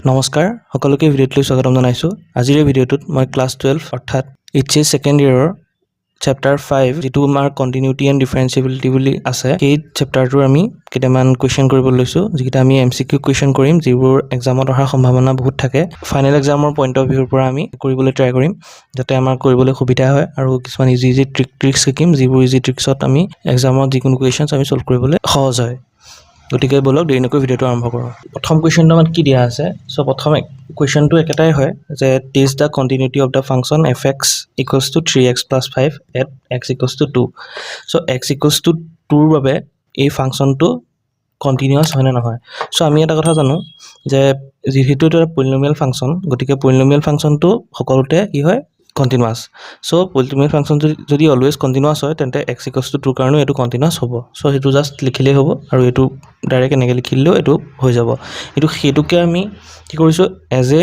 নমস্কাৰ সকলোকে ভিডিঅ'টোলৈ স্বাগতম জনাইছো। আজিৰ এই ভিডিঅ'টোত মই ক্লাছ 12 অৰ্থাৎ এইচএছ সেকেন্ড ইয়াৰৰ চেপ্টাৰ 5 যেটো আমাৰ কন্টিনিউটি এণ্ড ডিফাৰেন্সিবিলিটি বুলি আছে, এই চেপ্টাৰটোৰ আমি কেইটামান কোৱেশ্চন কৰিব লৈছো, যিকেইটা আমি এমসিকিউ কোৱেশ্চন কৰিম, যিবোৰ এক্সামত অহাৰ সম্ভাৱনা বহুত থাকে। ফাইনেল এক্সামৰ পইণ্ট অফ ভিউৰ পৰা আমি কৰিবলৈ ট্ৰাই কৰিম, যাতে আমাৰ কৰিবলৈ সুবিধা হয়, আৰু কিছুমান ইজি ট্ৰিক্স শিকিম, যিবোৰ ইজি ট্ৰিক্সত আমি এক্সামত যিকোনো কুৱেশ্যনছ আমি সলভ কৰিবলৈ সহজ হয়। গতিকে বলক দেৰি নকৰি ভিডিঅ'টো আৰম্ভ কৰোঁ। প্ৰথম কুৱেশ্যনটো আমাক কি দিয়া আছে? সো প্ৰথম কুৱেশ্যনটো একেটাই হয় যে test the continuity of the function fx equals to 3x plus 5 at x equals to 2। So x equals to 2ৰ বাবে এই ফাংচনটো কণ্টিনিউৱাছ হয় নে নহয়? সো আমি এটা কথা জানো যে যিহেতু এটা পলিনমিয়েল ফাংচন, গতিকে পলিনমিয়েল ফাংচনটো সকলোতে কি হয়? কণ্টিনিউৱাছ। সো পলিনমিয়েল ফাংচন যদি অলৱেজ কণ্টিনিউৱাছ হয়, তেন্তে x ইকুৱেলছ টু 2 কাৰণেও এইটো কণ্টিনিউৱাছ হ'ব। সো সেইটো জাষ্ট লিখিলেই হ'ব, আৰু এইটো ডাইৰেক্ট এনেকৈ লিখিলেও এইটো হৈ যাব। কিন্তু সেইটোকে আমি কি কৰিছোঁ, এজ এ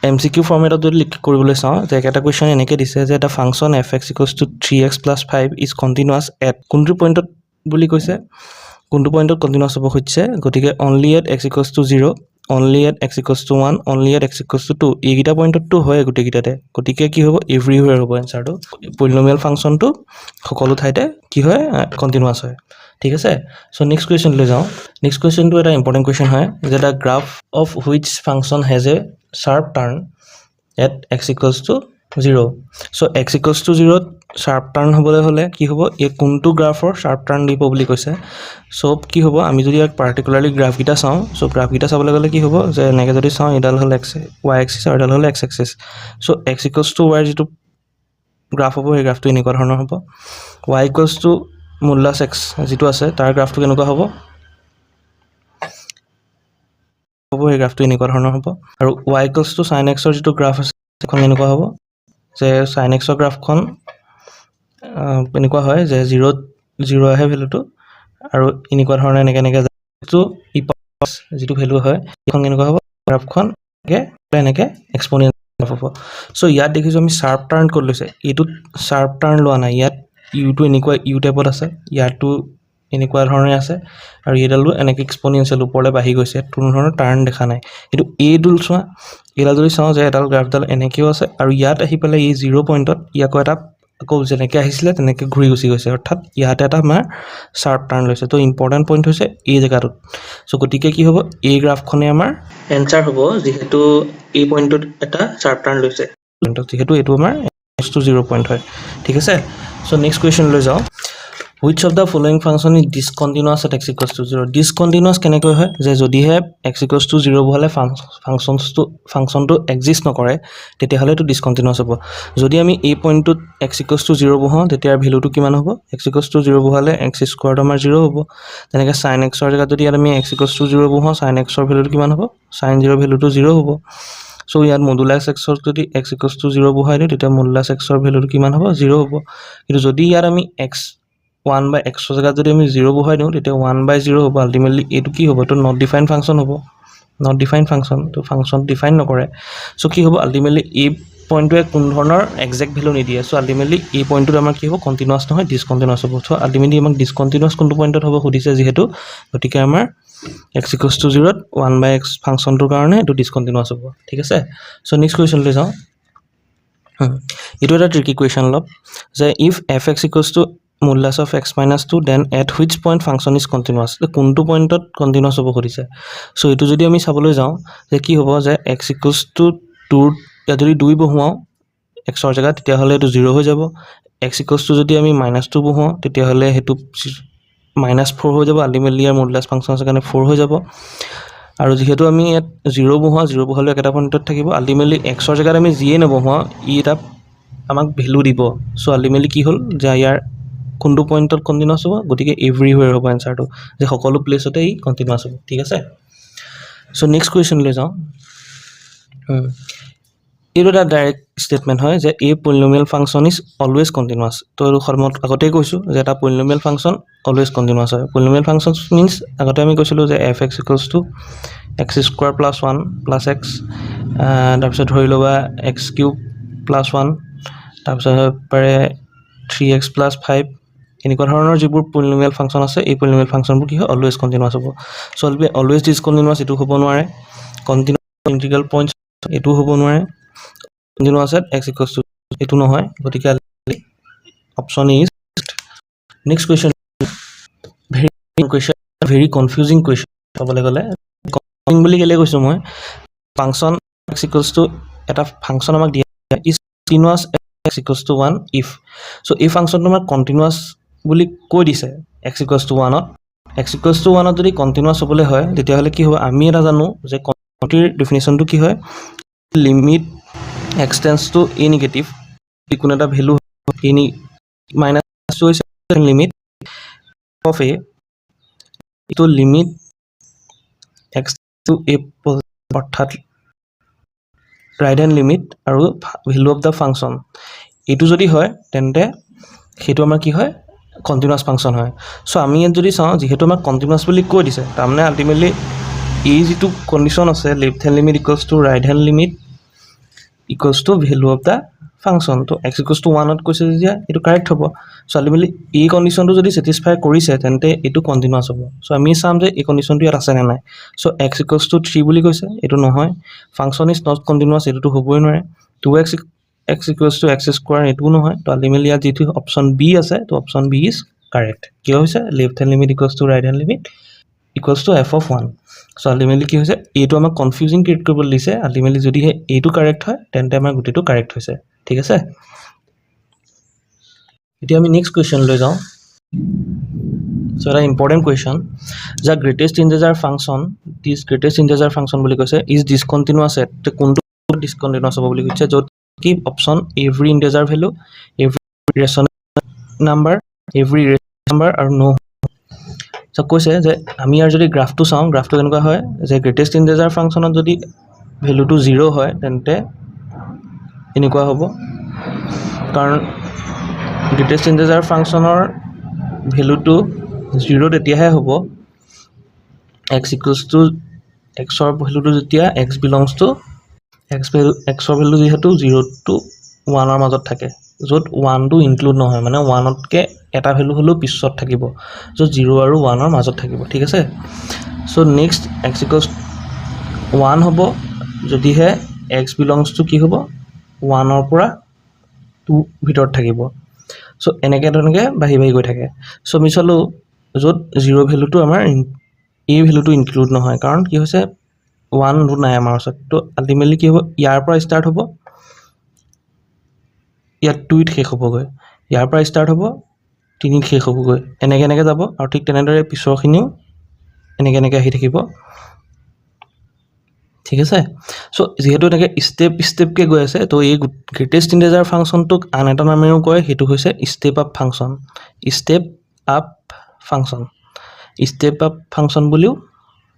এমচিকিউ ফৰ্মেটত যদি কৰিবলৈ চাওঁ, যে এটা কুৱেশ্যন এনেকৈ দিছে যে এটা function fx equals to 3x plus 5 is continuous at কোনটো পইণ্টত বুলি কৈছে, কোনটো পইণ্টত কণ্টিনিউৱাছ হ'ব খুজিছে। গতিকে only at x equals to 0, only at x equals to 1, only at x equals to 2, এইকেইটা পইণ্টতটো হয় গোটেইকেইটাতে। গতিকে কি হ'ব? এভৰিৱেৰ হ'ব এনচাৰটো। পলিনমিয়েল ফাংচনটো সকলো ঠাইতে কি হয়? কণ্টিনিউৱাছ হয়। ঠিক আছে। সো নেক্সট কুৱেশ্যনলৈ যাওঁ। নেক্সট কুৱেশ্যনটো এটা ইম্পৰ্টেণ্ট কুৱেশ্যন হয়, যে the graph of which function has a sharp turn at x equals to 0. So x equals to 0 sharp turn হ'বলৈ হ'লে কি হ'ব? এই কোনটো গ্ৰাফৰ sharp turn দিব বুলি কৈছে। সো কি হ'ব? আমি যদি ইয়াক পাৰ্টিকুলাৰলি গ্ৰাফকেইটা চাওঁ, সো গ্ৰাফকেইটা চাবলৈ গ'লে কি হ'ব, যে এনেকৈ যদি চাওঁ, এডাল হ'ল y এক্সিছ আৰু এডাল হ'ল x axis. So x equals to y যিটো গ্ৰাফ হ'ব, সেই গ্ৰাফটো এনেকুৱা ধৰণৰ হ'ব। y equals to modulus x যিটো আছে, তাৰ গ্ৰাফটো কেনেকুৱা হ'ব? সেই গ্ৰাফটো এনেকুৱা ধৰণৰ হ'ব। আৰু y equals to sin x ৰ যিটো গ্ৰাফ আছে, সেইখন এনেকুৱা হ'ব, যে sin x ৰ গ্ৰাফখন এনেকুৱা হয় যে 0 আহে ভেলুটো, আৰু এনেকুৱা ধৰণে এনেকৈ যিটো যিটো ভেলু হয়, সেইখন কেনেকুৱা হ'ব? গ্ৰাফখন এনেকৈ এক্সপ'নেঞ্চিয়েল গ্ৰাফ হ'ব। সো ইয়াত দেখিছোঁ আমি শ্বাৰ্প টাৰ্ণ ক'ত লৈছে, এইটোত শ্বাৰ্প টাৰ্ণ লোৱা নাই। ইয়াত ইউটো এনেকুৱা ইউ টাইপত আছে, ইয়াতো এনেকুৱা ধৰণে আছে, আৰু এইডালো এনেকৈ এক্সপ'নেঞ্চিয়েল ওপৰলৈ বাঢ়ি গৈছে, কোনো ধৰণৰ টাৰ্ণ দেখা নাই। কিন্তু এইডাল চোৱা, এইডাল যদি চাওঁ, যে এডাল গ্ৰাফডাল এনেকৈও আছে, আৰু ইয়াত আহি পেলাই এই 0 পইণ্টত ইয়াকো এটা আকৌ যেনেকৈ আহিছিলে তেনেকৈ ঘূৰি গুচি গৈছে, অৰ্থাৎ ইয়াতে এটা আমাৰ শ্বাৰ্প টাৰ্ণ লৈছে। তো ইম্পৰ্টেণ্ট পইণ্ট হৈছে এই জেগাটোত। সো গতিকে কি হ'ব? এই গ্ৰাফখনে আমাৰ এনচাৰ হ'ব, যিহেতু এই পইণ্টত এটা শ্বাৰ্প টাৰ্ণ লৈছে, যিহেতু এইটো আমাৰ x0 পইণ্ট হয়। ঠিক আছে। সো নেক্সট কুৱেশ্যনলৈ যাওঁ। Which of the following function is discontinuous at x equals to 0? Discontinuous কেনেকৈ হয়? যে যদিহে x equals to 0 বহালে ফাংচনটো এক্সিষ্ট নকৰে, তেতিয়াহ'লে এইটো ডিছকণ্টিনিউৱাছ হ'ব। যদি আমি এই পইণ্টটোত x equals to 0 বহাওঁ, তেতিয়া ভেলুটো কিমান হ'ব? x equals to 0 বহালে x স্কোৱাৰটো আমাৰ 0 হ'ব। তেনেকৈ sin x ৰ জেগাত যদি ইয়াত আমি x equals to 0 বহাওঁ, sin x ৰ ভেলুটো কিমান হ'ব? sin 0 ভেলুটো 0 হ'ব। সো ইয়াত মডুলাছ x ৰ যদি x equals to 0 বহাই দিওঁ, তেতিয়া মডুলাছ x ৰ ভেলুটো কিমান হ'ব? 0 হ'ব। কিন্তু যদি ইয়াত আমি 1/x ৰ জেগাত যদি আমি 0 বহাই দিওঁ, তেতিয়া 1/0 হ'ব। আল্টিমেটলি এইটো কি হ'ব? এইটো নট ডিফাইন ফাংচন হ'ব। নট ডিফাইন ফাংচন, তো ফাংচন ডিফাইন নকৰে। সো কি হ'ব? আল্টিমেটলি এই পইণ্টটোৱে কোনো ধৰণৰ এক্সেক্ট ভেলু নিদিয়ে। সো আল্টিমেটলি এই পইণ্টটোত আমাৰ কি হ'ব? কণ্টিনিউৱাছ নহয়, ডিছকণ্টিনিউৱাছ হ'ব। সো আল্টিমেটলি আমাক ডিছকণ্টিনিউৱাছ কোনটো পইণ্টত হ'ব সুধিছে যিহেতু, গতিকে আমাৰ x equals to 0 to 1/x ফাংচনটোৰ কাৰণে এইটো ডিছকণ্টিনিউৱাছ হ'ব। ঠিক আছে। সো নেক্সট কুৱেশ্যনলৈ যাওঁ। এইটো এটা ট্ৰিকি কুৱেশ্যন অলপ, যে if fx equals to modulus of x minus 2, then at which point function is continuous? কোনটো পইণ্টত কণ্টিনিউৱাছ হ'ব সুধিছে। সো এইটো যদি আমি চাবলৈ যাওঁ, যে কি হ'ব, যে x equals to 2, ইয়াত যদি 2 বহুৱাওঁ x ৰ জেগাত, তেতিয়াহ'লে এইটো 0 হৈ যাব। x equals to যদি আমি -2 বহুৱাওঁ, তেতিয়াহ'লে সেইটো -4 হৈ যাব। আল্টিমেটলি ইয়াৰ মডুলাছ ফাংচন আছে কাৰণে 4 হৈ যাব। আৰু যিহেতু আমি ইয়াত 0 বহাওঁ, 0 বহালেও একেটা পইণ্টত থাকিব। আল্টিমেটলি x ৰ জেগাত আমি যিয়ে নবহাওঁ, ই এটা আমাক ভেলু দিব। সো আল্টিমেটলি কি হ'ল, যে ইয়াৰ কোনটো পইণ্টত কণ্টিনিউৱাছ হ'ব? গতিকে এভৰিৱেৰ হ'ব এনচাৰটো, যে সকলো প্লেচতে ই কণ্টিনিউৱাছ হ'ব। ঠিক আছে। সো নেক্সট কুৱেশ্যনলৈ যাওঁ। এইটো এটা ডাইৰেক্ট ষ্টেটমেণ্ট হয়, যে এই polynomial function is always continuous. তো এইটো মই আগতেই কৈছোঁ, যে এটা পলিনমিয়েল ফাংচন অলৱেজ কণ্টিনিউৱাছ হয়। পলিনমিয়েল ফাংচন মিনছ, আগতে আমি কৈছিলোঁ যে fx equals to x² + 1 + x, তাৰপিছত ধৰি ল'বা x³ + 1, তাৰপিছত পাৰে 3x + 5 এনেকুৱা ধৰণৰ যিবোৰ পলিনমিয়েল ফাংচন আছে এই পলিনমিয়েল ফাংচনবোৰ কি হয় অলৱেজ কণ্টিনিউৱাছ হ'ব সো অলৱেজ ডিসকণ্টিনিউৱাছ এইটো হ'ব নোৱাৰে কণ্টিনিউৱাছ ইন্টিগ্ৰেল পইণ্টছ এইটো হ'ব নোৱাৰে continuous at x equals to এইটো নহয় গতিকে option is next question very confusing question চাবলৈ গ'লে কনফিউজিং বুলি কেলৈ কৈছোঁ মই ফাংচন x ইকুৱেলছ টু এটা ফাংচন আমাক দিয়া is continuous x equals to 1 if so এই ফাংচনটো আমাক কণ্টিনিউৱাছ বুলি কৈ দিছে x ইকুৱেলছ টু 1ত x ইকুৱেলছ টু 1ত যদি কণ্টিনিউৱাছ হ'বলৈ হয় তেতিয়াহ'লে কি হ'ব আমি এটা জানো যে কণ্টিনিউটিৰ ডেফিনেশ্যনটো কি হয় limit x tends to a negative কোনো এটা ভেলু a মাইনাছ হৈছে লিমিট অফ a ইটো লিমিট x টু a অৰ্থাৎ ৰাইট হেণ্ড লিমিট আৰু ভেলু অফ দ্য ফাংচন এইটো যদি হয় তেন্তে সেইটো আমাৰ কি হয় কণ্টিনিউৱাছ ফাংচন হয় সো আমি ইয়াত যদি চাওঁ যিহেতু আমাক কণ্টিনিউৱাছ বুলি কৈ দিছে তাৰমানে আল্টিমেটলি এই যিটো কণ্ডিশ্যন আছে left hand limit equals to right hand limit equals two value of the function তো x ইকুৱেলছ টু 1ত কৈছে যেতিয়া এইটো কাৰেক্ট হ'ব সো আল্টিমেটলি এই কণ্ডিশ্যনটো যদি ছেটিছফাই কৰিছে তেন্তে এইটো কণ্টিনিউৱাছ হ'ব সো আমি চাম যে এই কণ্ডিশ্যনটো ইয়াত আছে নে নাই সো x ইকুৱেলছ টু 3 বুলি কৈছে এইটো নহয় ফাংচন ইজ নট কণ্টিনিউৱাছ এইটোতো হ'বই নোৱাৰে 2x x equals two x square এইটোও নহয় তো আল্টিমেটলি ইয়াত যিটো অপশ্যন বি আছে তো অপশ্যন বি ইজ কাৰেক্ট কি হৈছে left hand limit equals to right hand limit equals two f of 1 so ultimately কি হৈছে এইটো আমাক কনফিউজিং ক্ৰিয়েট কৰিবলৈ দিছে আল্টিমেটলি যদিহে এইটো কাৰেক্ট হয় তেন্তে আমাৰ গোটেইটো কাৰেক্ট হৈছে ঠিক আছে এতিয়া আমি নেক্সট কুৱেশ্যন লৈ যাওঁ সো এটা ইম্পৰ্টেণ্ট কুৱেশ্যন যা গ্ৰেটেষ্ট ইণ্টিজাৰ ফাংচন দিছ গ্ৰেটেষ্ট ইণ্টিজাৰ ফাংচন বুলি কৈছে ইজ ডিসকণ্টিনিউৱাছ এট কোনটো ডিসকণ্টিনিউৱাছ হ'ব বুলি কৈছে য'ত কি option every integer value every rational number every number আৰু নো সো কৈছে যে আমি ইয়াৰ যদি গ্ৰাফটো চাওঁ গ্ৰাফটো কেনেকুৱা হয় যে গ্ৰেটেষ্ট ইণ্টিজাৰ ফাংচনত যদি ভেলুটো 0 হয় তেন্তে এনেকুৱা হ'ব কাৰণ গ্ৰেটেষ্ট ইণ্টিজাৰ ফাংচনৰ ভেলুটো 0 তেতিয়াহে হ'ব x ইকুৱেলছ টু xৰ ভেলুটো যেতিয়া x বিলংছ টু xৰ ভেলু যিহেতু 0 টু 1ৰ মাজত থাকে য'ত 1টো ইনক্লুড নহয় মানে 1তকৈ এটা ভেলু হ'লেও পিছত থাকিব য'ত 0 আৰু 1ৰ মাজত থাকিব ঠিক আছে সো নেক্সট x ইকুৱেলছ 1 হ'ব যদিহে x বিলংছ টু কি হ'ব 1ৰ পৰা 2 ভিতৰত থাকিব সো এনেকৈ বাঢ়ি গৈ থাকে সো আমি চালোঁ য'ত 0 ভেলুটো আমাৰ এই ভেলুটো ইনক্লুড নহয় কাৰণ কি হৈছে 1 নাই আমাৰ ওচৰত তো আল্টিমেটলি কি হ'ব ইয়াৰ পৰা ষ্টাৰ্ট হ'ব ইয়াত 2ত শেষ হ'বগৈ ইয়াৰ পৰা ষ্টাৰ্ট হ'ব 3ত শেষ হ'বগৈ এনেকৈ যাব আৰু ঠিক তেনেদৰে পিছৰখিনিও এনেকৈ আহি থাকিব ঠিক আছে সো যেহেতু এনেকৈ ষ্টেপকৈ গৈ আছে তো এই গ্ৰেটেষ্ট ইণ্টিজাৰ ফাংচনটোক আন এটা নামেৰেও কয় সেইটো হৈছে step up function step up function বুলিও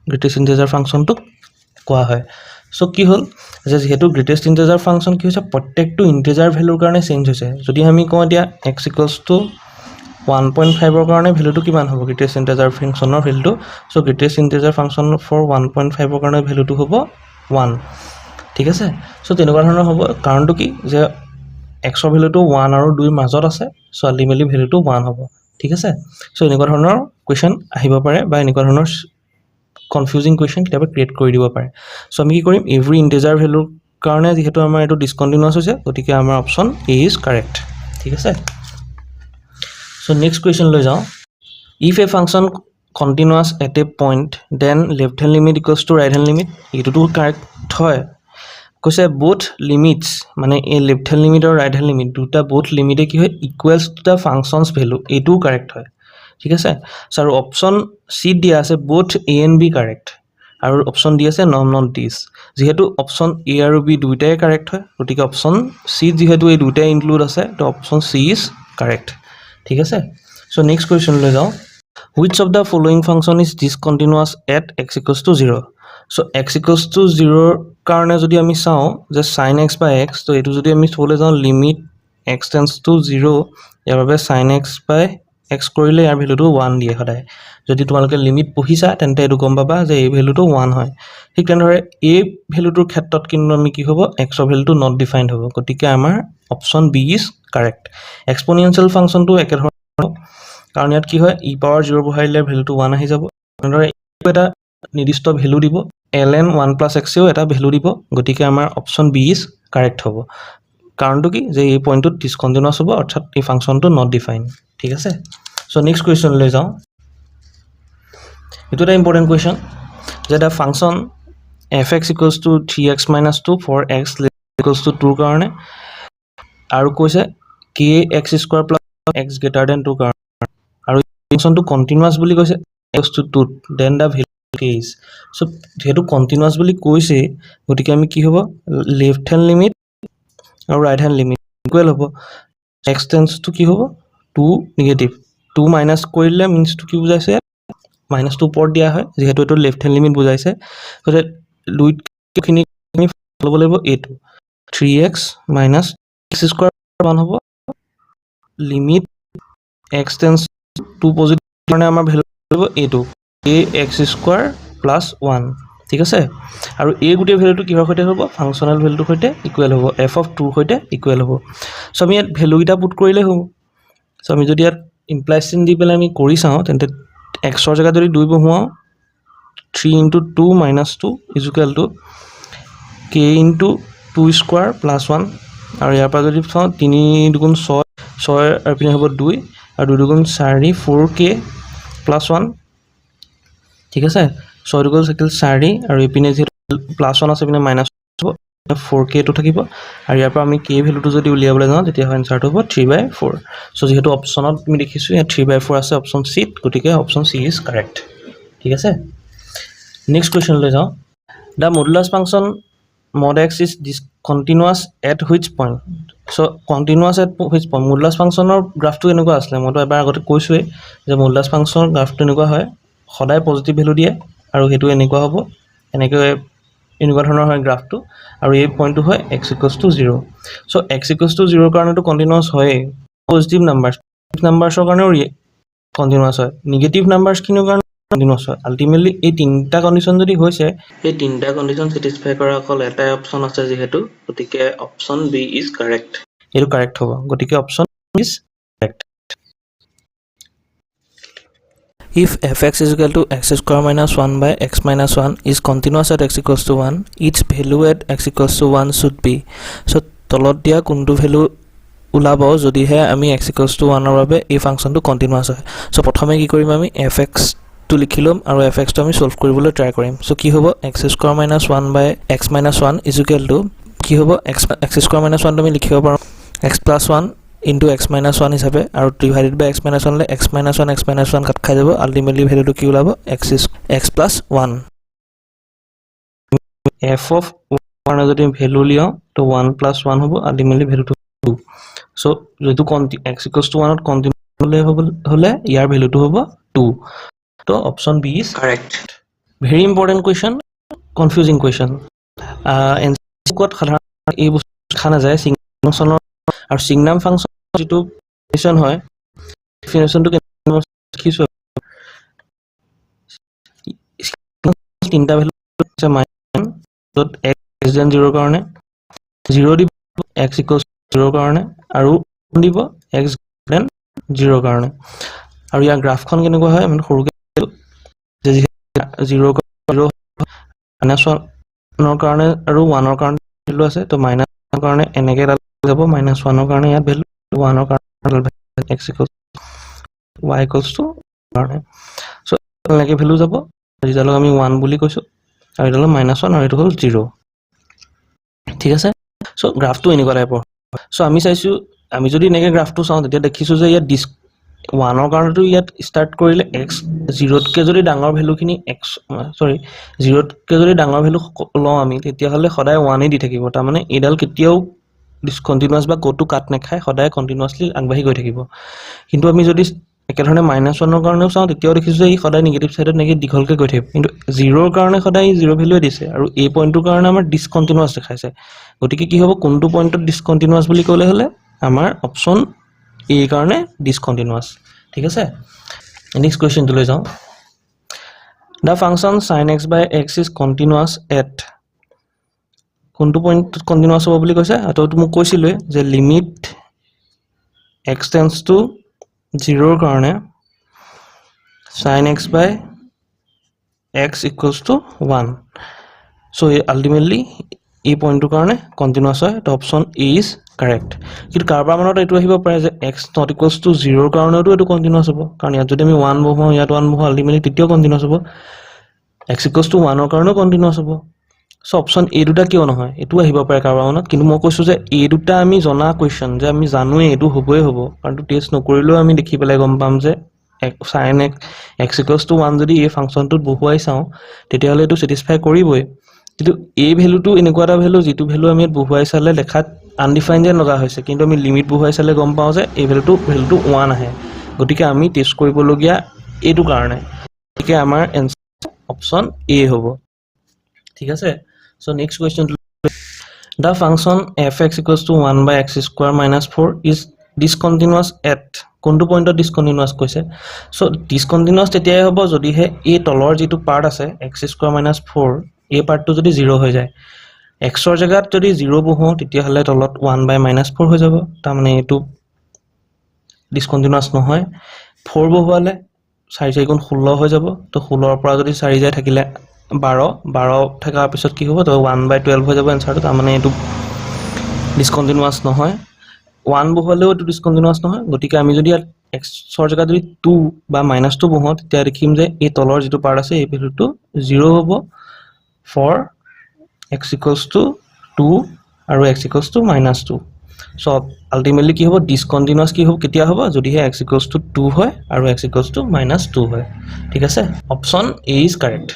গ্ৰেটেষ্ট ইণ্টিজাৰ ফাংচনটোক কোৱা হয় সো কি হ'ল যে যিহেতু গ্ৰেটেষ্ট ইণ্টিজাৰ ফাংচন কি হৈছে প্ৰত্যেকটো ইণ্টিজাৰ ভেলুৰ কাৰণে চেঞ্জ হৈছে যদি আমি কওঁ এতিয়া x ইকুৱেলছ টু 1.5ৰ কাৰণে ভেলুটো কিমান হ'ব গ্ৰেটেষ্ট ইণ্টিজাৰ ফাংচনৰ ভেলুটো so greatest integer function for 1.5ৰ কাৰণে ভেলুটো হ'ব 1 ঠিক আছে সো তেনেকুৱা ধৰণৰ হ'ব কাৰণটো কি যে xৰ ভেলুটো 1 আৰু 2ৰ মাজত আছে সো আল্টিমেটলি ভেলুটো 1 হ'ব ঠিক আছে সো এনেকুৱা ধৰণৰ কুৱেশ্যন আহিব পাৰে বা এনেকুৱা ধৰণৰ কনফিউজিং কুৱেশ্যন কেতিয়াবা ক্ৰিয়েট কৰি দিব পাৰে সো আমি কি কৰিম এভৰি ইণ্টিজাৰ ভেলুৰ কাৰণে যিহেতু আমাৰ এইটো ডিসকণ্টিনিউৱাছ হৈছে গতিকে আমাৰ অপশ্যন এ ইজ কাৰেক্ট ঠিক আছে সো নেক্সট কুৱেশ্যন লৈ যাওঁ if a function continuous at a point then left hand limit equals to right hand limit এইটোতো কাৰেক্ট হয় কৈছে বোথ লিমিটছ মানে এই লেফ্ট হেণ্ড লিমিট আৰু ৰাইট হেণ্ড লিমিট দুটা বোথ লিমিটে কি হয় equals to the functions value এইটোও কাৰেক্ট হয় ঠিক আছে আৰু অপশ্যন চি দিয়া আছে both A and B correct আৰু অপশ্যন দি আছে নট দিছ যেহেতু অপশ্যন এ আৰু বি দুইটাই কাৰেক্ট হয় গতিকে অপশ্যন চি যিহেতু এই দুইটাই ইনক্লুড আছে তো অপশ্যন চি ইজ কাৰেক্ট ঠিক আছে সো নেক্সট কুৱেশ্যন লৈ যাওঁ which of the following function is discontinuous at x equals to 0 so x equals to 0ৰ কাৰণে যদি আমি চাওঁ যে sin x by x তো এইটো যদি আমি থ'বলৈ যাওঁ লিমিট x টেন্স টু 0 ইয়াৰ বাবে sin x by x কৰিলে ইয়াৰ ভেলুটো 1 দিয়ে সদায় যদি তোমালোকে লিমিট পঢ়িছা তেন্তে এইটো গম পাবা যে এই ভেলুটো 1 হয় ঠিক তেনেদৰে এই ভেলুটোৰ ক্ষেত্ৰত কিন্তু আমি কি হ'ব xৰ ভেলুটো নট ডিফাইন্ড হ'ব গতিকে আমাৰ অপশ্যন বি ইজ কাৰেক্ট এক্সপোনেনচিয়েল ফাংচনটো একেধৰণৰ কাৰণ ইয়াত কি হয় ই পাৱাৰ 0 বহাই দিলে ভেলুটো 1 আহি যাব এনেদৰে এটা নিৰ্দিষ্ট ভেলু দিব ln 1 + x এও এটা ভেলু দিব গতিকে আমাৰ অপচন বি ইজ কাৰেক্ট হ'ব কাৰণটো কি যে এই পইণ্টটোত ডিসকন্টিনিউয়াছ হ'ব অৰ্থাৎ এই ফাংচনটো নট ডিফাইন ঠিক আছে সো নেক্সট কোৱেশ্চন লৈ যাওঁ এইটো এটা ইম্পৰ্টেণ্ট কোৱেশ্চন যে দা function fx = 3x - 2 for x = 2 কাৰণে আৰু কৈছে kx² + x > 2 কাৰণে আৰু ফাংচনটো কন্টিনিউয়াছ বুলি কৈছে x to 2 then the value is so যেহেতু কন্টিনিউয়াছ বুলি কৈছে গতিকে আমি কি হ'ব লেফট হ্যান্ড লিমিট আৰু ৰাইট হ্যান্ড লিমিট ইকুৱেল হ'ব x টেন্ডস টু কি হ'ব 2 নেগেটিভ 2 মাইনাস কৰিলে মিন্স টু কি বুজাইছে মাইনাস 2 ওপৰত দিয়া হয় যেহেতু এটো লেফট হ্যান্ড লিমিট বুজাইছে গতিকে দুইখিনি আমি ল'ব লাগিব a2 3x - x² 1 হ'ব limit x tends two positive কাৰণে আমাৰ ভ্যালু হ'ব a2 ax² + 1 ঠিক আছে আৰু এই গুটে ভ্যালুটো কিহৰ সৈতে হ'ব ফাংচনাল ভ্যালুটোৰ সৈতে ইকুৱেল হ'ব f of 2 সৈতে ইকুৱেল হ'ব সো আমি ইয়াত ভ্যালু গিটা পুট কৰিলে হ'ব সো আমি যদি ইয়াত ইমপ্লাই চিন দি পেলাই আমি কৰি চাওঁ তেন্তে x ৰ জায়গাত যদি 2 বহাও 3 * 2 - 2 = k * 2² + 1 আৰু ইয়াৰ পৰা যদি চাওঁ 3 দুগুণ 6 6 আৰু পিনে হ'ব 2 আৰু 2 দুগুণ 4 4k + 1 ঠিক আছে 6 দুগুণ 4 আৰু ইপিনে যে +1 আছে পিনে মাইনাস হ'ব 4k টো থাকিব আৰু ইয়াৰ পৰা আমি k ভ্যালুটো যদি উলিয়াবলৈ যাওঁ তেতিয়া আনসাৰটো হ'ব 3/4 সো যেহেতু অপচনত তুমি দেখিছো ইয়াত 3/4 আছে অপচন সি গতিকে অপচন সি ইজ কাৰেক্ট ঠিক আছে নেক্সট কোৱেশ্চন লৈ যাওঁ the modulus function mod x is discontinuous at which point so continuous at which point modulus ফাংচনৰ গ্ৰাফটো এনেকুৱা আছিল মইতো এবাৰ আগতে কৈছোৱে যে মডুলাস ফাংচনৰ গ্ৰাফটো এনেকুৱা হয় সদায় পজিটিভ ভ্যালু দিয়ে আৰু হেতু এনেকুৱা হ'ব এনেকৈ এনেকুৱা ধৰণৰ হয় গ্ৰাফটো আৰু এই পইণ্টটো হয় x = 0 সো x = 0 কাৰণেটো কন্টিনিউয়াছ হয় পজিটিভ নাম্বাৰছৰ কাৰণেও কন্টিনিউয়াছ হয় নেগেটিভ নাম্বাৰছ কিনৰ কাৰণে কন্টিনিউয়াছ হয় আলটিমেটলি এই তিনটা কন্ডিশন যদি হৈছে এই তিনটা কন্ডিশন স্যাটিসফাই কৰা অকল এটাই অপচন আছে যেহেতু গতিকে অপচন বি ইজ কাৰেক্ট এটো কাৰেক্ট হ'ব গতিকে option is correct If fx = x² - 1 by x - 1 is continuous at x = 1, its value at x = 1 should be. So, তলত দিয়া কোনটো ভ্যালু ওলাব যদিহে আমি x = 1 ৰ বাবে এই ফাংচনটো কন্টিনিউয়াছ হয় সো প্ৰথমে কি কৰিম আমি fx টো লিখি লম আৰু fx টো আমি সলভ কৰিবলৈ ট্ৰাই কৰিম সো কি হ'ব x² - 1 by x - 1 = কি হ'ব x² - 1 টো আমি লিখিব পাৰোঁ x + 1 into x minus 1 হিচাপে আৰু divided by x minus 1 লে x minus 1 কাট খাই যাব আলটিমেটলি ভ্যালুটো কি ওলাব x plus 1 f of 1 যদি ভ্যালু লিও তো 1 plus 1 হ'ব আলটিমেটলি ভ্যালুটো 2 সো যেটো x = 1 ত কন্টিনিউয়াস হলে ইয়াৰ ভ্যালুটো হ'ব 2 তো option B is correct very important question confusing question answer সাধাৰণতে এই বস্তু দেখা নাযায় ফাংচনৰ আৰু সিগনাম ফাংচন যেটো ডেফিনিশন হয় ডেফিনিশনটো লিখিছো তিনটা ভ্যালু আছে যত x <0 কাৰণে 0 দিব x = 0 কাৰণে আৰু দিব x 0 কাৰণে আৰু ইয়াৰ গ্ৰাফখন কেনেকুৱা হয় মানে সৰুকে যে 0 মাইনাস 1 ৰ কাৰণে আৰু 1 ৰ কাৰণে ভ্যালু আছে তো মাইনাস ৰ কাৰণে এনেকে যাব মাইনাস 1 ৰ কাৰণে ইয়াত ভ্যালু 1 ৰ কাৰণে x y = কাৰণে সো এনেকে ভ্যালু যাব ৰিজাল্ট আমি 1 বুলি কৈছো আৰু এটা হল -1 আৰু এটা হল 0 ঠিক আছে সো গ্ৰাফটো এনেকুৱা টাইপৰ সো আমি চাইছো আমি যদি এনেকে গ্ৰাফটো চাওঁ তেতিয়া দেখিছো যে ইয়াত 1 ৰ কাৰণেটো ইয়াত স্টাৰ্ট কৰিলে x 0 তকে যদি ডাঙৰ ভ্যালুখিনি x 0 তকে যদি ডাঙৰ ভ্যালু লওঁ আমি তেতিয়া হলে সদায় 1 এ দি থাকিব তাৰ মানে এডাল কেতিয়াও ডিসকন্টিনিউয়াস বা কোটো কাট নাখায় সদায় কন্টিনিউয়াসলি আগবাঢ়ি গৈ থাকিব কিন্তু আমি যদি একে ধৰণে -1 ৰ কাৰণেও চাওঁ তেতিয়াও দেখিছো যে ই সদায় নেগেটিভ সাইডত নেকি দীঘলকে গৈ থাকিব কিন্তু 0 ৰ কাৰণে সদায় 0 ভ্যালু দিছে আৰু এই পইণ্টৰ কাৰণে আমাৰ ডিসকন্টিনিউয়াস দেখাইছে গতিকে কি হ'ব কোনটো পইণ্টত ডিসকন্টিনিউয়াস বুলি ক'লে হলে আমাৰ অপচন এ কাৰণে ডিসকন্টিনিউয়াস ঠিক আছে নেক্সট কোৱেশ্চনটো লৈ যাওঁ The function sin x by x is continuous at কোনটো পইণ্টত কন্টিনিউয়াস হ'ব বুলি কৈছে আৰু তুমি কৈছিলো যে লিমিট x tends to 0 ৰ কাৰণে sin x by x equals to 1. So ultimately এই পইণ্টটোৰ কাৰণে কণ্টিনিউৱাছ হয় তো অপশ্যন এ ইজ কাৰেক্ট কিন্তু কাৰোবাৰ মনত এইটো আহিব পাৰে যে এক্স নট ইকুৱেলছ টু 0 ৰ কাৰণেতো এইটো কণ্টিনিউৱাছ হ'ব কাৰণ ইয়াত যদি আমি 1 বহুৱাওঁ ইয়াত 1 বহুৱাওঁ আল্টিমেটলি তেতিয়াও কণ্টিনিউৱাছ হ'ব এক্স ইকুৱেলছ টু 1 ৰ কাৰণেও কণ্টিনিউৱাছ হ'ব সো অপশ্যন এ দুটা কিয় নহয় এইটো আহিব পাৰে কাৰোবাৰ মনত কিন্তু মই কৈছোঁ যে এই দুটা আমি জনা কুৱেশ্যন যে আমি জানোৱে এইটো হ'বই হ'ব কাৰণ তো টেষ্ট নকৰিলেও আমি দেখি পেলাই গম পাম যে sin x equals to 1 যদি এই ফাংচনটোত বহুৱাই চাওঁ তেতিয়াহ'লে এইটো ছেটিছফাই কৰিবই কিন্তু এই ভ্যালুটো এনেকুৱা এটা ভ্যালু যেটো ভ্যালু আমি বহুৱাই চালে দেখাত আনডিফাইন্ড যেন লগা হৈছে কিন্তু আমি লিমিট বহুৱাই চালে গম পাওঁ যে এই ভ্যালুটো 1 আহে গতিকে আমি টেষ্ট কৰিবলগীয়া এইটো কাৰণে গতিকে আমাৰ এনসাৰ অপশ্যন এ হ'ব ঠিক আছে so next question the function fx equals to 1 by x square minus 4 is discontinuous at কোনটো পইণ্টত ডিসকন্টিনিউয়াছ কৈছে সো ডিসকন্টিনিউয়াছ তেতিয়াই হ'ব যদিহে এই তলৰ যেটো পাৰ্ট আছে x square minus 4 এই পাৰ্টটো যদি 0 হৈ যায় x ৰ জায়গাত যদি 0 বহো তেতিয়াহলে তলত 1 by minus 4 হৈ যাব তাৰ মানে এটো ডিসকন্টিনিউয়াছ নহয় 4 বহুৱালে 4 4 গুণ 16 হৈ যাব তো 16 ৰ পৰা যদি 4 যায় থাকিলে 12 থাকাৰ পিছত কি হ'ব তো 1 by 12 হৈ যাব এনসাৰটো তাৰ মানে এটো ডিসকন্টিনিউয়াছ নহয় 1 বহুৱালেও এটো ডিসকন্টিনিউয়াছ নহয় গতিকে আমি যদি x ৰ জায়গাত যদি 2 বা -2 বহুৱাও তেতিয়া দেখিম যে এই তলৰ যেটো পাৰ্ট আছে এই ভ্যালুটো 0 হ'ব for x equals to 2 আৰু x equals to -2 so ultimately কি হ'ব ডিসকন্টিনিউয়াছ কি হ'ব কেতিয়া হ'ব যদিহে x equals to 2 হয় আৰু x equals to -2 হয় ঠিক আছে option A is correct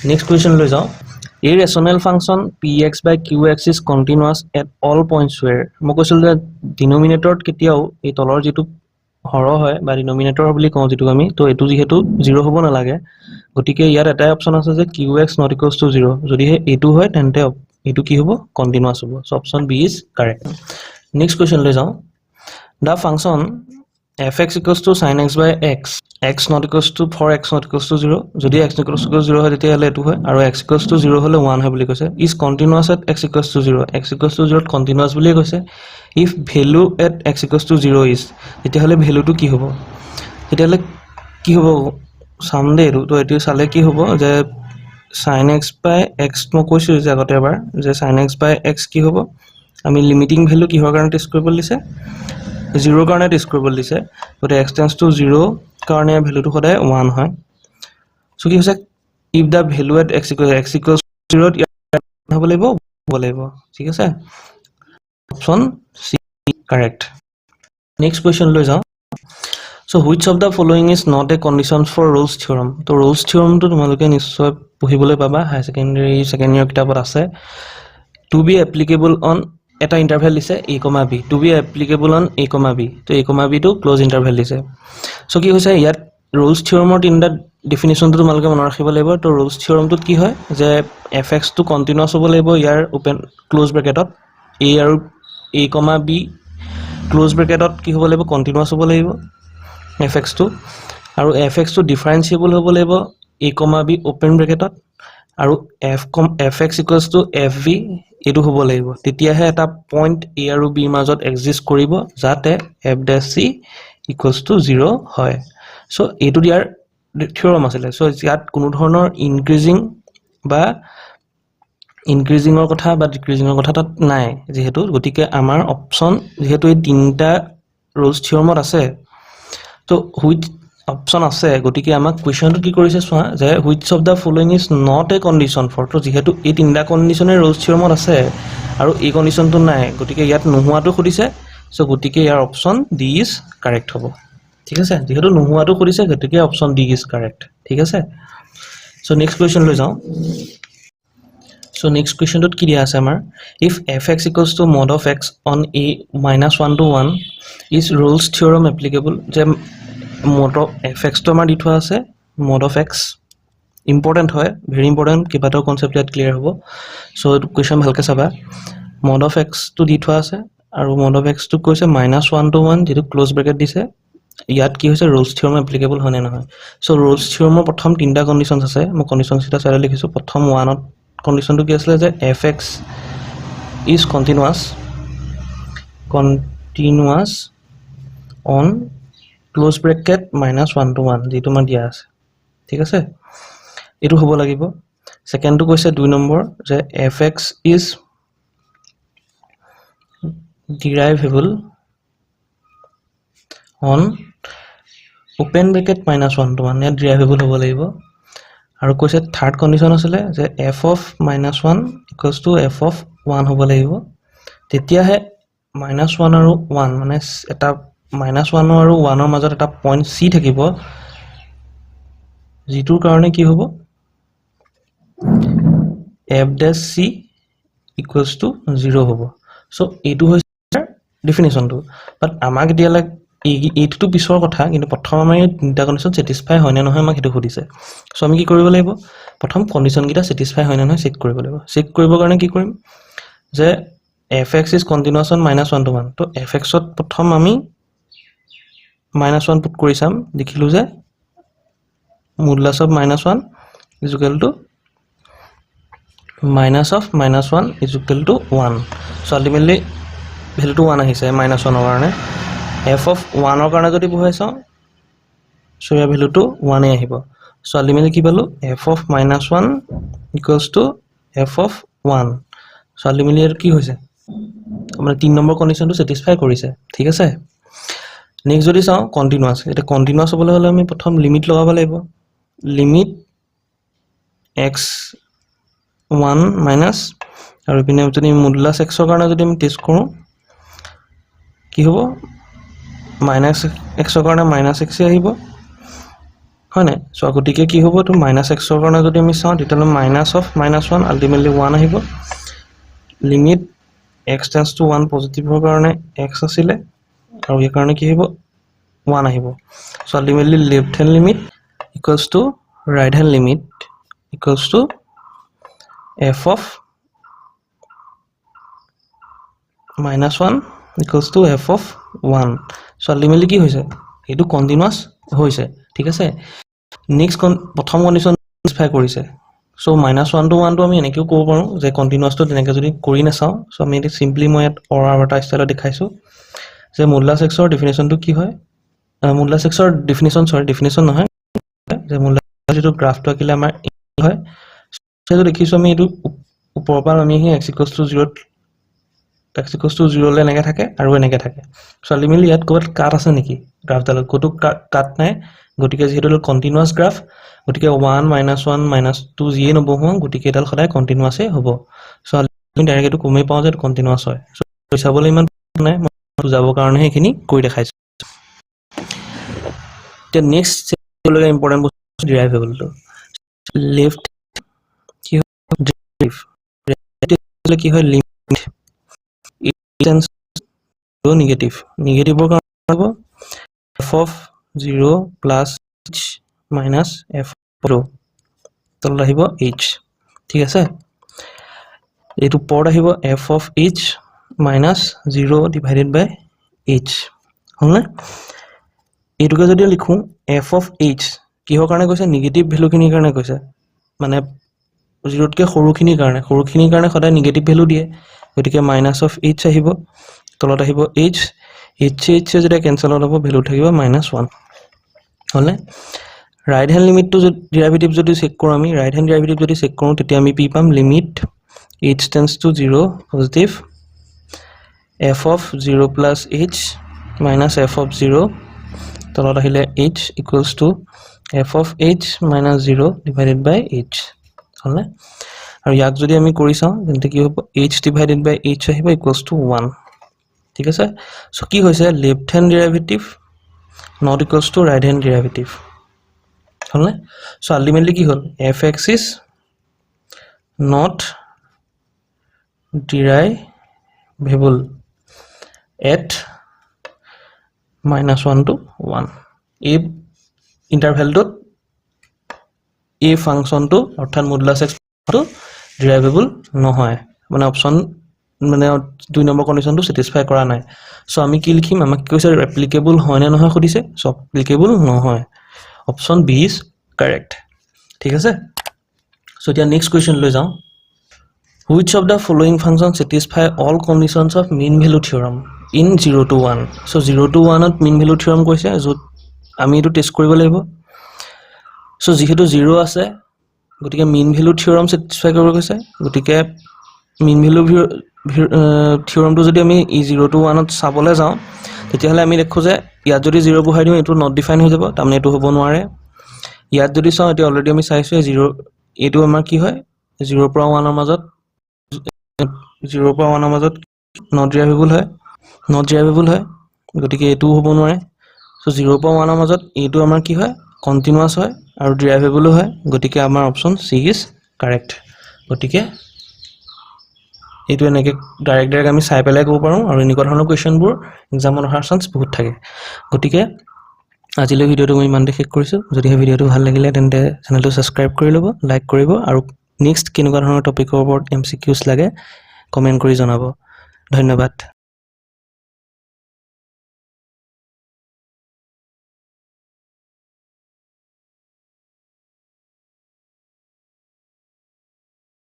next question লৈ যাও a rational function px by qx is continuous at all points where মই কৈছিল যে ডিনোমিনেটৰত কেতিয়াও এই তলৰ যেটো হৰ হয় বা ডিনোমিনেটৰ বুলি কওঁ যেটো আমি তো এটো যেহেতু 0 হ'ব না লাগে গতিকে ইয়াৰ এটা অপচন আছে যে qx not equals to 0 যদি এটো হয় তেন্তে এটো কি হ'ব কন্টিনিউয়াছ হ'ব so option B is correct next question লৈ যাও the function fx equals to sin x by x not equals to for x not equals to 0 যদি x equals to 0 হয় তেতিয়াহলে এটো হয় আৰু x equals to 0 হলে 1 হয় বুলি কৈছে is continuous at x equals to 0 x equals to 0 continuous বুলি কৈছে if value at x equals to 0 is তেতিয়াহলে ভ্যালুটো কি হ'ব তেতিয়াহলে কি হ'ব সামনে তো এটো চালে কি হ'ব যে sin x by x মই কৈছো যে আগতে এবাৰ যে sin x by x কি হ'ব আমি লিমিটিং ভ্যালু কিহৰ কাৰণে টেষ্ট কৰিব দিছে 0 কাৰণে টেষ্ট কৰিব দিছে গতে x tends to 0 কাৰণে ভ্যালুটো সদায় 1 হয় সো কি হৈছে if the value at x equals 0 হ'ব লাগিব ঠিক আছে option C correct next question লৈ যাও so which of the following is not a condition for Rolle's theorem তো Rolle's theorem তো তোমালোকে নিশ্চয় পঢ়িবলৈ পাবা হাই সেকেন্ডাৰী সেকেন্ড ইয়াৰ কিতাপত আছে to be applicable on এটা ইন্টারভ্যাল দিছে a, b to be applicable on a, b তো a, b তো ক্লোজ ইন্টারভ্যাল দিছে সো কি হৈছে ইয়াত Rolle's theorem ৰ তিনটা ডেফিনিশন তো তোমালোকে মনত ৰাখিব লাগিব তো Rolle's theorem তো কি হয় যে fx তো কন্টিনিউয়াছ হ'ব লাগিব ইয়াৰ ওপেন ক্লোজ ব্ৰ্যাকেটত a আৰু a, b ক্লোজ ব্র্যাকেটত কি হ'ব লাগিব কন্টিনিউয়াছ হ'ব লাগিব fx to আৰু fx to differentiable হ'ব লাগিব a, b ওপেন ব্ৰ্যাকেটত আৰু fx equals to fv এটো হ'ব লাগিব তেতিয়াহে এটা পইণ্ট a আৰু b মাজত এক্সিষ্ট কৰিব যাতে f dash c equals to 0 হয় সো এটো ইয়াৰ থিওৰাম আছিল সো ইয়াত কোনো ধৰণৰ ইনক্ৰিজিংৰ কথা বা ডিক্ৰিজিংৰ কথা তাত নাই যেহেতু গতিকে আমাৰ অপচন যেহেতু এই তিনটা Rolle's theoremত আছে তো হুইচ অপচন আছে গতিকে আমাক কোৱেশ্চনটো কি কৰিছে সোৱা যে which of the following is not a condition for তো যেহেতু এই তিনটা কন্ডিশনে Rolle's theoremত আছে আৰু এই কন্ডিশনটো নাই গতিকে ইয়াত নোহোৱাটো খুদিছে সো গতিকে ইয়াৰ অপচন ডি ইজ কাৰেক্ট হ'ব ঠিক আছে যেহেতু নোহোৱাটো খুদিছে গতিকে অপচন ডি ইজ কাৰেক্ট ঠিক আছে সো নেক্সট কোৱেশ্চন লৈ যাও So next question dot কি দিয়া আছে আমাৰ if fx equals to mod of x on a -1 to 1 is Rolle's theorem applicable যে mod of fx তো আমাৰ দি থোৱা আছে mod of x important হয় very important কিবাটো কনসেপ্ট ইয়াত ক্লিয়াৰ হ'ব সো এই কোৱেশ্চন ভালকে চাবা mod of x তো দি থোৱা আছে আৰু mod of x তো কৈছে -1 to 1 যেটো ক্লোজ ব্র্যাকেট দিছে ইয়াত কি হৈছে Rolle's theorem applicable হয় নে নহয় সো Rolle's theorem প্ৰথম তিনটা কন্ডিশনস আছে মই কন্ডিশন সিটা চাই লিখিছো প্ৰথম 1 ত condition to কি আসলে যে fx is continuous on close bracket -1 to 1 যেটো আমাৰ দিয়া আছে ঠিক আছে এটো হ'ব লাগিব সেকেন্ডটো কৈছে 2 নম্বৰ যে fx is derivable on open bracket -1 to 1 ইয়াত derivable হ'ব লাগিব আৰু কৈছে থাৰ্ড কন্ডিশন আছিল যে f of -1 equals to f of 1 হ'ব লাগিব তেতিয়াহে -1 আৰু 1 মানে এটা -1 আৰু 1 ৰ মাজত এটা পইণ্ট c থাকিব যিটোৰ কাৰণে কি হ'ব f dash c equals to 0 হ'ব সো এইটো হৈছে ডেফিনিশনটো বাট আমাক দিয়া লাগ এইটো পিছৰ কথা কিন্তু প্ৰথম আমাৰ তিনটা কন্ডিশন স্যাটিসফাই হয় নে নহয় আমাক হেতু সুধিছে সো আমি কি কৰিব লাগিব প্ৰথম কন্ডিশন কিটা স্যাটিসফাই হয় নে নহয় চেক কৰিব লাগিব চেক কৰিবৰ কাৰণে কি কৰিম যে fx is continuous on -1 to 1 তো fx ত প্ৰথম আমি -1 পুট কৰি চাম দেখিলো যে modulus of -1 is equal to minus of -1 is equal to 1 so ultimately value to 1 আহিছে -1 ৰ কাৰণে f of 1 ৰ কাৰণে যদি বহাই চাও so ইয়াৰ value to 1 এ আহিব so ultimately কি পালো f of -1 equals to f of 1 so ultimately এর কি হৈছে আমরা 3 নম্বৰ কন্ডিশনটো স্যাটিসফাই কৰিছে ঠিক আছে নেক্সট যদি চাও কন্টিনিউয়াস এটা কন্টিনিউয়াস হ'বলৈ হলে আমি প্ৰথম লিমিট লগাব লাগিব লিমিট x 1 minus আৰু পিনে যদি মডুলাস x ৰ কাৰণে যদি আমি টেস্ট কৰো কি হ'ব minus x ৰ কাৰণে -x আহিব হয় না সো গতিকে কি হ'ব তো -x ৰ কাৰণে যদি আমি চাও তেতিয়ালে minus of -1 ultimately 1 আহিব লিমিট x tends to 1 পজিটিভৰ কাৰণে x আছিল আৰু এই কাৰণে কি হ'ব 1 আহিব so ultimately left hand limit equals to right hand limit equals to f of -1 equals to f of 1 so ultimately কি হৈছে এটো কন্টিনিউয়াস হৈছে ঠিক আছে নেক্সট প্ৰথম কন্ডিশন স্যাটিসফাই কৰিছে so -1 to 1 তো আমি এনেকেও ক'ব পাৰো যে কন্টিনিউয়াস তো তেনেকে যদি কৰি না চাও so আমি এটা সিম্পলি মই অৰ এটা ষ্টাইলত দেখাইছো যে মডুলাস x ৰ ডেফিনিশনটো কি হয় মডুলাস x ৰ ডেফিনিশন নহয় যে মডুলাস যেটো গ্ৰাফটো আকিলে আমাৰ হয় সেটো দেখিছো আমি এটো উপৰৰ পৰা আমি x equals to 0 লে এনেকে থাকে আৰু এনেকে থাকে সো আলটিমেটলি ইয়াত কোত কাট আছে নেকি গ্ৰাফডালত কোটো কাট নাই গটিকে যেহেতু কন্টিনিউয়াস গ্ৰাফ গটিকে 1 -1 -2 জিয়ে নবহু গটিকে এডাল সদায় কন্টিনিউয়াসে হ'ব সো আমি ডাইৰেক্ট এটো কমে পাও যে কন্টিনিউয়াস হয় সো চাবলৈ ইমান নাই মই বুজাবৰ কাৰণে এখিনি কৰি দেখাইছো তে নেক্সট লগা ইম্পৰ্টেন্ট বস্তু ডেৰিভেবল তো লেফট কি ডেৰিভেটিভ কি হয় লিমিট tends to negative কাৰণে হ'ব f of 0 plus h minus f of 0 তলত আহিব h ঠিক আছে এটো পৰ আহিব f of h minus 0 divided by h হলনে এটোকে যদি লিখো f of h কিহৰ কাৰণে কৈছে নেগেটিভ ভ্যালু খিনিৰ কাৰণে কৈছে মানে 0 তকে সৰুখিনিৰ কাৰণে সদায় নেগেটিভ ভ্যালু দিয়ে গতিকে minus of h আহিব তলত আহিব h যেটা ক্যান্সেল হ'ব ভ্যালু থাকিব -1 হলে right hand limit to derivative যদি চেক কৰো আমি ৰাইট হ্যান্ড ডেৰিভেটিভ যদি চেক কৰো তেতিয়া আমি পি পাম limit h tends to 0 positive f of 0 plus h minus f of 0 তলত আহিলে h equals to f of h minus 0 divided by h হলে আৰু ইয়াক যদি আমি কৰি চাও তেন্তে কি হ'ব h divided by h আহিব equals to 1 ঠিক আছে সো কি হৈছে left hand derivative not equals to right hand derivative হলনে সো আলটিমেটলি কি হল fx is not derivable at -1 to 1 এই ইন্টারভ্যালটোত এই ফাংশনটো অর্থাৎ মডুলাস x টো derivable নহয় মানে অপশন মানে 2 নম্বৰ কন্ডিশনটো স্যাটিসফাই কৰা নাই সো আমি কি লিখিম আমাক কি কৈছে ৰেপ্লিকেবল হয় না নহয় খুদিছে সো ৰেপ্লিকেবল নহয় অপশন বি ইজ কাৰেক্ট ঠিক আছে সো এতিয়া নেক্সট কোৱেশ্চন লৈ যাও which of the following functions satisfy all conditions of mean value theorem in 0 to 1 so 0 to 1 to mean value theorem কৈছে যত আমি এইটো টেষ্ট কৰিব লাগিব সো যেহেতু 0 আছে গতিকে মিন ভ্যালু থিওৰাম স্যাটিসফাই কৰিব গৈছে গতিকে মিন ভ্যালু থিওৰামটো যদি আমি ই 0 to 1 ত চাবলৈ যাওঁ তেতিয়াহলে আমি দেখো যে ইয়াত যদি 0 বহাই দিও এটো নট ডিফাইন হৈ যাব তাৰমানে এটো হ'ব নোৱাৰে ইয়াত যদি চাও এটো অলৰেডি আমি চাইছো 0 এটো আমাৰ কি হয় 0 পৰা 1 ৰ মাজত 0 পৰা 1 ৰ মাজত নট ড্ৰাইভেবল হয় গতিকে এটো হ'ব নোৱাৰে সো 0 পৰা 1 ৰ মাজত এটো আমাৰ কি হয় কন্টিনিউয়াস হয় আৰু ড্ৰাইভেবল হয় গতিকে আমাৰ অপচন সি ইজ কাৰেক্ট গতিকে এটো এনেকে ডাইৰেক্ট আমি চাই পেলাই ক'ব পাৰো আৰু এনেকুৱা ধৰণৰ কোৱেশ্চনবোৰ এক্সামত অহাৰ চান্স বহুত থাকে গতিকে আজিলৈ ভিডিওটো মই ইমান শেষ কৰিছো যদি এই ভিডিওটো ভাল লাগিলে তেন্তে চেনেলটো সাবস্ক্ৰাইব কৰি ল'ব লাইক কৰিব আৰু নেক্সট কেনেকুৱা ধৰণৰ টপিকৰ ওপৰত এমচিকিউজ লাগে কমেন্ট কৰি জনাব ধন্যবাদ